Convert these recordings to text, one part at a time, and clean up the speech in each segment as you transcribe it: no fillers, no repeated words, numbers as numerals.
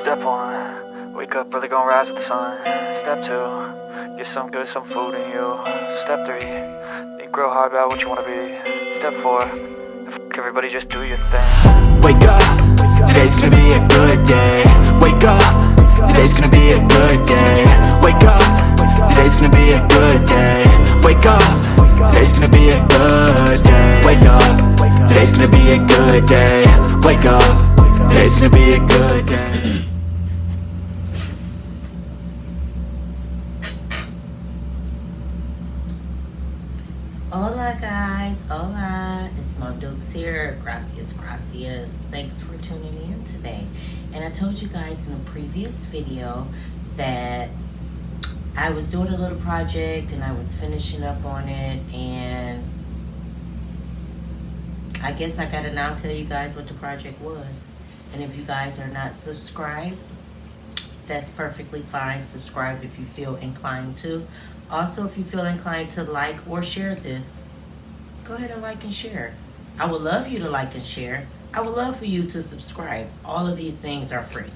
Step 1, wake up early, gonna rise with the sun. Step 2, get some good, some food in you. Step 3, think real hard about what you wanna be. Step 4, everybody just do your thing. Wake up, today's gonna be a good day. Wake up, today's gonna be a good day. Wake up, today's gonna be a good day. Wake up, today's gonna be a good day. Wake up, today's gonna be a good day. Wake up, today's gonna be a good day. Hola guys, hola, it's Mom Dukes here. Gracias. Thanks for tuning in today. And I told you guys in a previous video that I was doing a little project and I was finishing up on it, and I guess I gotta now tell you guys what the project was. And if you guys are not subscribed, that's perfectly fine. Subscribe if you feel inclined to. Also, if you feel inclined to like or share this, go ahead and like and share. I would love you to like and share. I would love for you to subscribe. All of these things are free.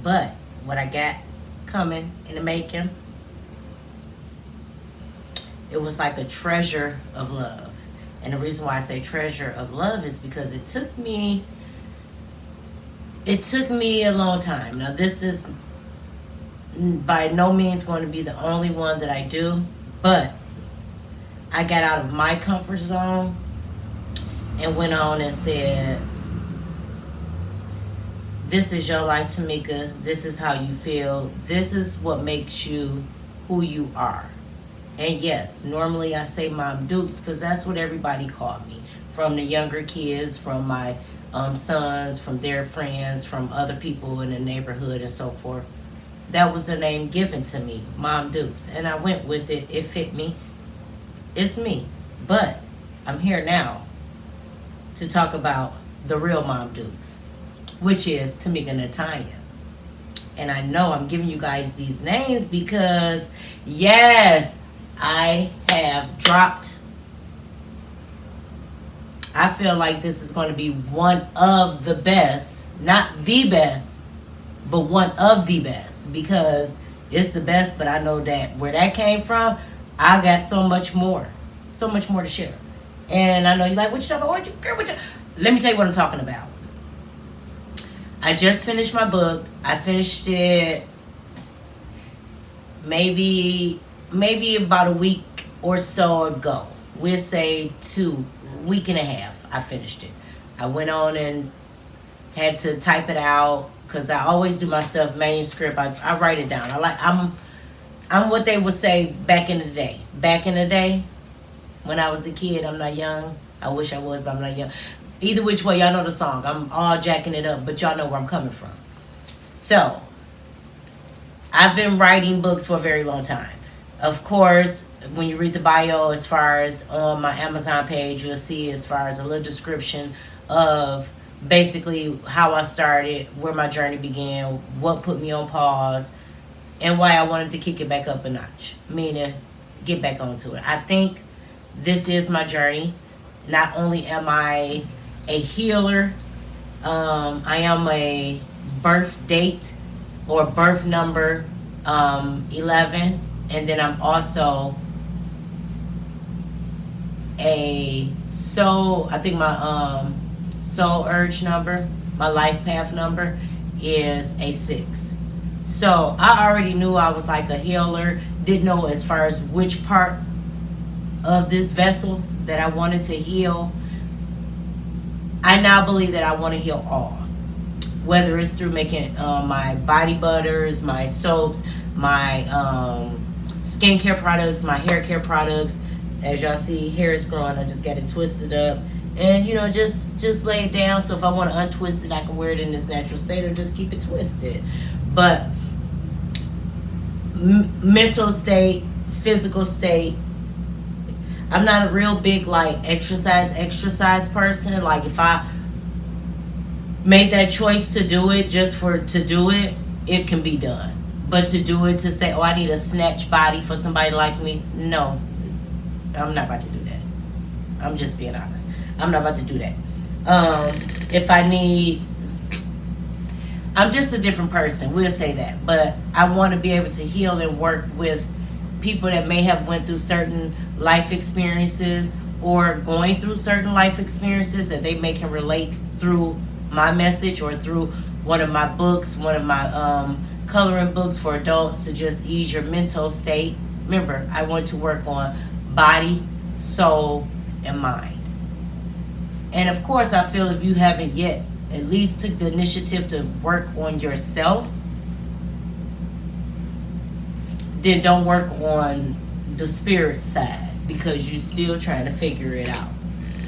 But what I got coming in the making, it was like a treasure of love. And the reason why I say treasure of love is because it took me a long time. Now, this is by no means going to be the only one that I do, but I got out of my comfort zone and went on and said, this is your life, Tamika. This is how you feel. This is what makes you who you are. And yes, normally I say Mom Dukes because that's what everybody called me. From the younger kids, from my sons, from their friends, from other people in the neighborhood and so forth. That was the name given to me, Mom Dukes. And I went with it. It fit me. It's me. But I'm here now to talk about the real Mom Dukes, which is Tamika Natalia. And I know I'm giving you guys these names because, yes, I have dropped. I feel like this is going to be one of the best, not the best, but one of the best, because it's the best, but I know that where that came from, I got so much more to share. And I know you're like, what you talking about? Let me tell you what I'm talking about. I just finished my book. I finished it maybe about a week or so ago. We'll say week and a half. I finished it. I went on and had to type it out, because I always do my stuff manuscript. I write it down. I'm what they would say back in the day. Back in the day, when I was a kid, I'm not young. I wish I was, but I'm not young. Either which way, y'all know the song. I'm all jacking it up, but y'all know where I'm coming from. So, I've been writing books for a very long time. Of course, when you read the bio, as far as on my Amazon page, you'll see as far as a little description of basically how I started, where my journey began, what put me on pause, and why I wanted to kick it back up a notch, meaning get back onto it. I think this is my journey. Not only am I a healer, I am a birth date or birth number 11, and then I'm also I think my soul urge number, my life path number is a 6. So I already knew I was like a healer. Didn't know as far as which part of this vessel that I wanted to heal. I now believe that I want to heal all. Whether it's through making my body butters, my soaps, my skincare products, my hair care products. As y'all see, hair is growing. I just got it twisted up. And, just lay it down. So if I want to untwist it, I can wear it in this natural state or just keep it twisted. But mental state, physical state, I'm not a real big, exercise person. Like, if I made that choice to do it just to do it, it can be done. But to do it to say, I need a snatch body for somebody like me, no. I'm not about to do that. I'm just being honest. I'm not about to do that. If I need I'm just a different person. We'll say that. But I want to be able to heal and work with people that may have went through certain life experiences or going through certain life experiences that they may can relate through my message or through one of my books, one of my coloring books for adults to just ease your mental state. Remember, I want to work on body, soul, and mind. And of course, I feel if you haven't yet at least took the initiative to work on yourself, then don't work on the spirit side because you're still trying to figure it out.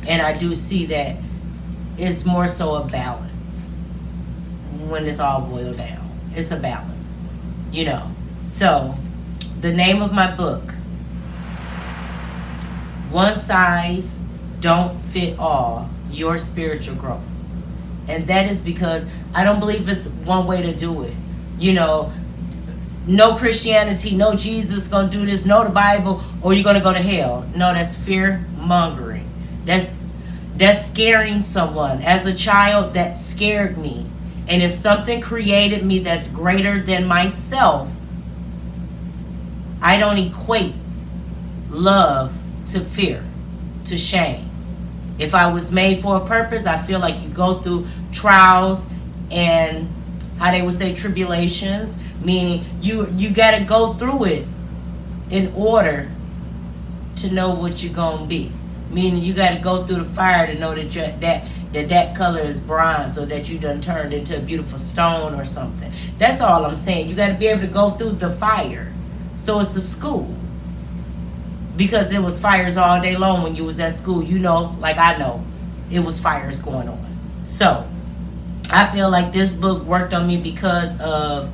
And I do see that it's more so a balance when it's all boiled down. It's a balance, you know. So, the name of my book, One Size Don't Fit All, Your Spiritual Growth. And that is because I don't believe it's one way to do it. You know, no Christianity, no Jesus gonna do this, no the Bible, or you're gonna go to hell. No, that's fear mongering. That's scaring someone. As a child, that scared me. And if something created me that's greater than myself, I don't equate love to fear, to shame. If I was made for a purpose, I feel like you go through trials and how they would say tribulations, meaning you got to go through it in order to know what you're going to be. Meaning you got to go through the fire to know that color is bronze, so that you done turned into a beautiful stone or something. That's all I'm saying. You got to be able to go through the fire. So it's a school. Because it was fires all day long when you was at school. You know, like I know, it was fires going on. So, I feel like this book worked on me because of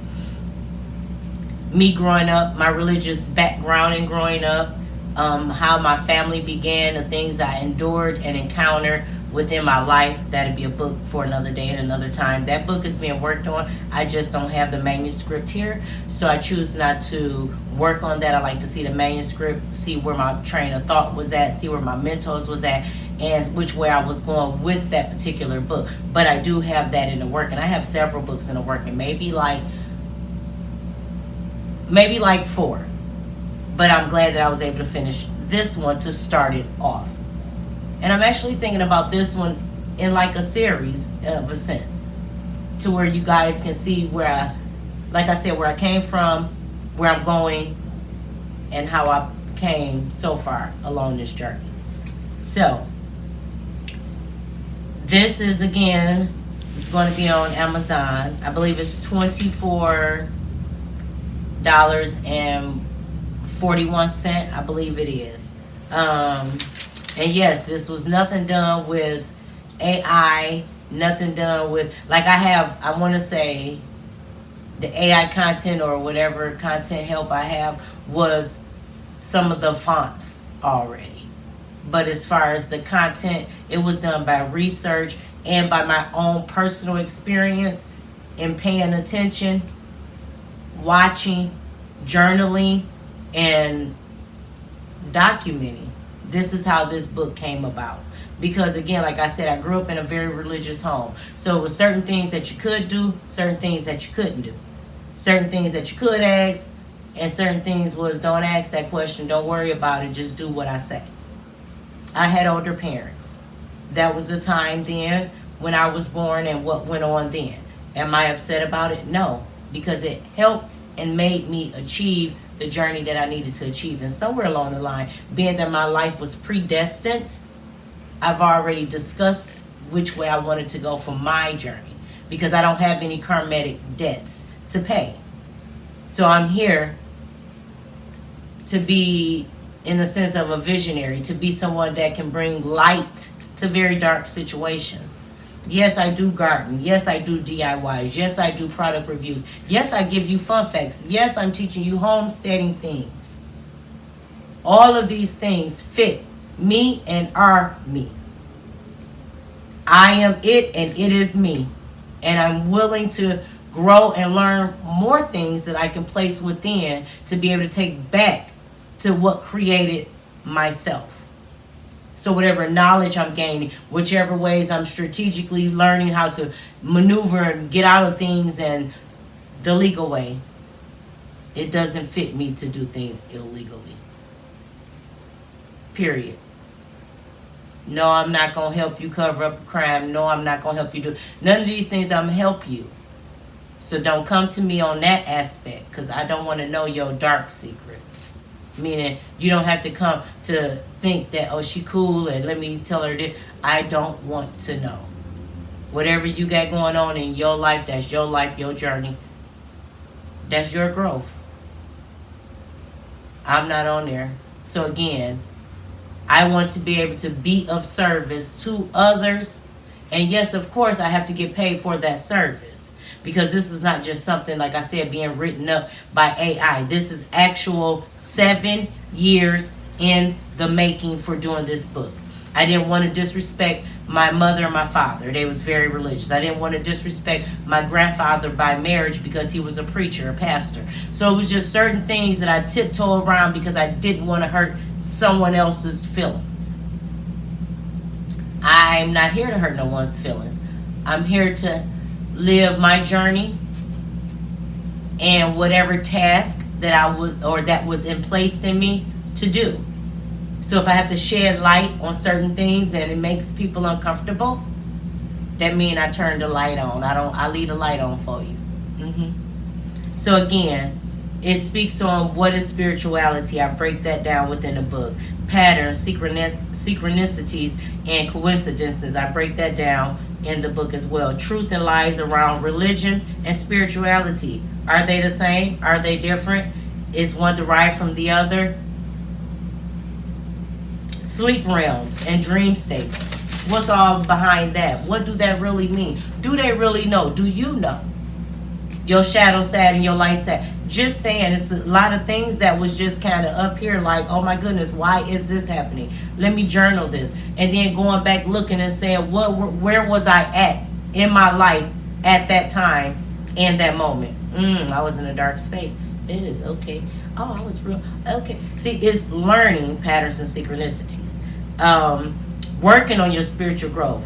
me growing up, my religious background and growing up, how my family began, the things I endured and encountered within my life. That'd be a book for another day and another time. That book is being worked on. I just don't have the manuscript here, so I choose not to work on that. I like to see the manuscript, see where my train of thought was at, see where my mentors was at, and which way I was going with that particular book. But I do have that in the work, and I have several books in the work, and maybe like 4. But I'm glad that I was able to finish this one to start it off. And I'm actually thinking about this one in like a series of a sense, to where you guys can see where like I said, where I came from, where I'm going, and how I came so far along this journey. So, this is again, it's going to be on Amazon. I believe it's $24.41. I believe it is. And yes, this was nothing done with AI, nothing done with, like I want to say, the AI content or whatever content help I have was some of the fonts already. But as far as the content, it was done by research and by my own personal experience in paying attention, watching, journaling, and documenting. This is how this book came about. Because again, like I said, I grew up in a very religious home. So it was certain things that you could do, certain things that you couldn't do. Certain things that you could ask, and certain things was don't ask that question, don't worry about it, just do what I say. I had older parents. That was the time then when I was born and what went on then. Am I upset about it? No, because it helped and made me achieve the journey that I needed to achieve. And somewhere along the line, being that my life was predestined, I've already discussed which way I wanted to go for my journey, because I don't have any karmatic debts to pay. So I'm here to be, in the sense of a visionary, to be someone that can bring light to very dark situations. Yes, I do garden. Yes, I do DIYs. Yes, I do product reviews. Yes, I give you fun facts. Yes, I'm teaching you homesteading things. All of these things fit me and are me. I am it and it is me. And I'm willing to grow and learn more things that I can place within to be able to take back to what created myself. So whatever knowledge I'm gaining, whichever ways I'm strategically learning how to maneuver and get out of things and the legal way, it doesn't fit me to do things illegally. Period. No, I'm not going to help you cover up a crime. No, I'm not going to help you do none of these things. I'm going to help you. So don't come to me on that aspect, because I don't want to know your dark secrets. Meaning you don't have to come to think that, oh, she cool and let me tell her this. I don't want to know. Whatever you got going on in your life, that's your life, your journey. That's your growth. I'm not on there. So again, I want to be able to be of service to others. And yes, of course, I have to get paid for that service. Because this is not just something, like I said, being written up by AI. This is actual 7 years in the making for doing this book. I didn't want to disrespect my mother and my father. They was very religious. I didn't want to disrespect my grandfather by marriage because he was a preacher, a pastor. So it was just certain things that I tiptoe around because I didn't want to hurt someone else's feelings. I'm not here to hurt no one's feelings. I'm here to live my journey and whatever task that I was or that was in place in me to do. So if I have to shed light on certain things and it makes people uncomfortable, that means I turn the light on. I leave the light on for you. So again, it speaks on what is spirituality. I break that down within the book. Patterns, synchronicities, and coincidences. I break that down in the book as well. Truth and lies around religion and spirituality. Are they the same? Are they different? Is one derived from the other? Sleep realms and dream states. What's all behind that? What do that really mean? Do they really know? Do you know? Your shadow side and your light side. Just saying, it's a lot of things that was just kind of up here like, oh my goodness, why is this happening? Let me journal this. And then going back looking and saying, where was I at in my life at that time and that moment? I was in a dark space. Ew, okay. Oh, I was real. Okay. See, it's learning patterns and synchronicities. Working on your spiritual growth.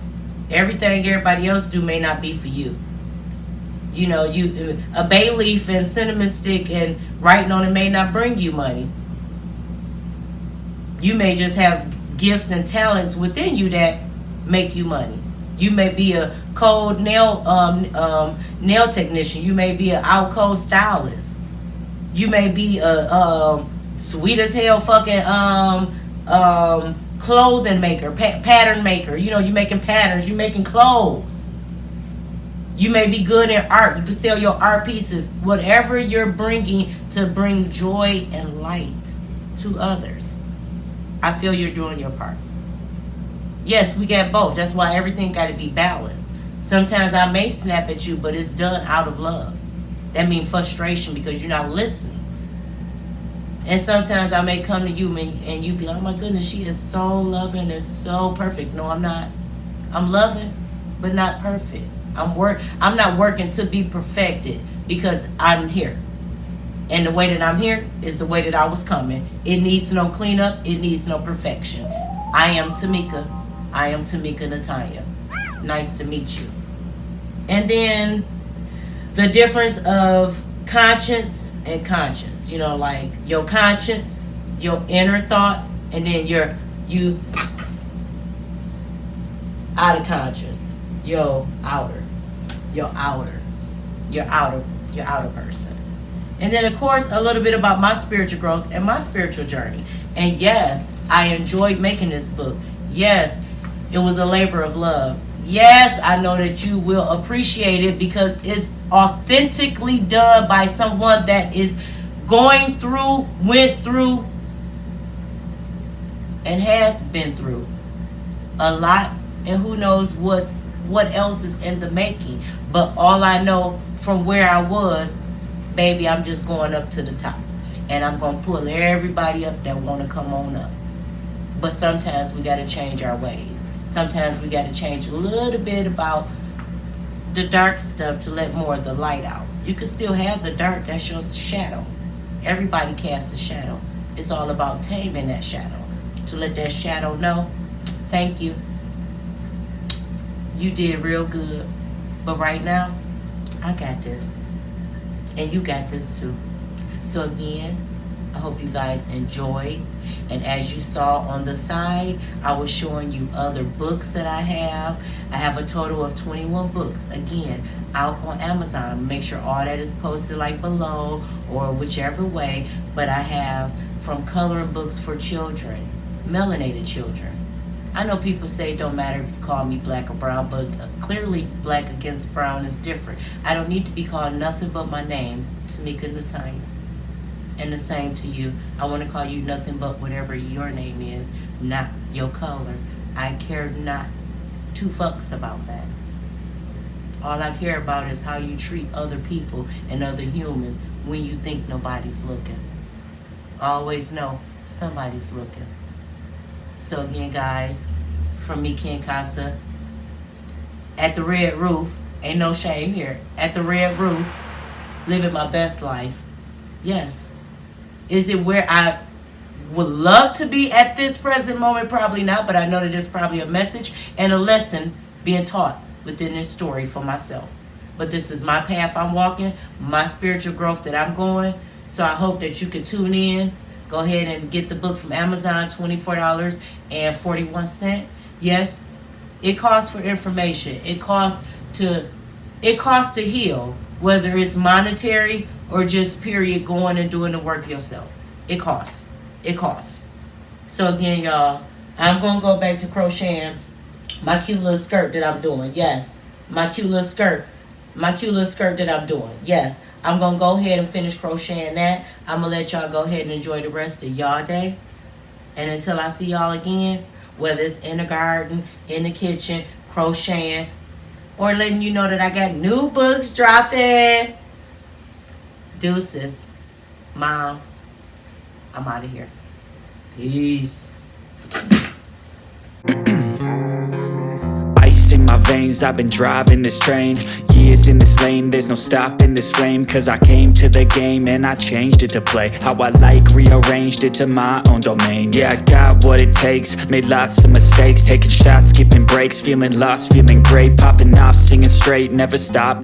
Everything everybody else do may not be for you. You know, a bay leaf and cinnamon stick and writing on it may not bring you money. You may just have gifts and talents within you that make you money. You may be a cold nail technician. You may be an out cold stylist. You may be a sweet as hell fucking clothing maker, pattern maker. You know, you making patterns. You making clothes. You may be good in art. You can sell your art pieces. Whatever you're bringing to bring joy and light to others. I feel you're doing your part. Yes, we got both. That's why everything got to be balanced. Sometimes I may snap at you, but it's done out of love. That means frustration because you're not listening. And sometimes I may come to you and you be like, oh my goodness, she is so loving and so perfect. No, I'm not. I'm loving, but not perfect. I'm not working to be perfected because I'm here. And the way that I'm here is the way that I was coming. It needs no cleanup. It needs no perfection. I am Tamika. I am Tamika Natanya. Nice to meet you. And then the difference of conscience and conscience. You know, like your conscience, your inner thought, and then you out of conscious. Your outer person. And then of course a little bit about my spiritual growth and my spiritual journey. And yes, I enjoyed making this book. Yes, it was a labor of love. Yes, I know that you will appreciate it because it's authentically done by someone that is going through, went through, and has been through a lot. And who knows what else is in the making. But all I know from where I was, baby, I'm just going up to the top. And I'm going to pull everybody up that want to come on up. But sometimes we got to change our ways. Sometimes we got to change a little bit about the dark stuff to let more of the light out. You can still have the dark, that's your shadow. Everybody casts a shadow. It's all about taming that shadow. To let that shadow know, Thank you. You did real good. But right now, I got this. And you got this too. So again, I hope you guys enjoyed. And as you saw on the side, I was showing you other books that I have. I have a total of 21 books, again, out on Amazon. Make sure all that is posted like below or whichever way. But I have from coloring books for children, melanated children. I know people say it don't matter if you call me black or brown, but clearly black against brown is different. I don't need to be called nothing but my name, Tamika Natanya. And the same to you. I want to call you nothing but whatever your name is, not your color. I care not two fucks about that. All I care about is how you treat other people and other humans when you think nobody's looking. Always know somebody's looking. So again, guys, from me, Ken Casa, at the Red Roof, ain't no shame here, at the Red Roof, living my best life. Yes. Is it where I would love to be at this present moment? Probably not, but I know that there's probably a message and a lesson being taught within this story for myself. But this is my path I'm walking, my spiritual growth that I'm going. So I hope that you can tune in. Go ahead and get the book from Amazon, $24.41. Yes, it costs for information. It costs to heal, whether it's monetary or just period going and doing the work yourself. It costs. It costs. So again, y'all, I'm going to go back to crocheting my cute little skirt that I'm doing. Yes, my cute little skirt. My cute little skirt that I'm doing. Yes, I'm going to go ahead and finish crocheting that. I'm going to let y'all go ahead and enjoy the rest of y'all day. And until I see y'all again, whether it's in the garden, in the kitchen, crocheting, or letting you know that I got new books dropping. Deuces. Mom, I'm out of here. Peace. Ice in my veins, I've been driving this train. Years in this lane, there's no stopping this flame. Cause I came to the game and I changed it to play how I like, rearranged it to my own domain. Yeah, I got what it takes, made lots of mistakes, taking shots, skipping breaks, feeling lost, feeling great, popping off, singing straight, never stop.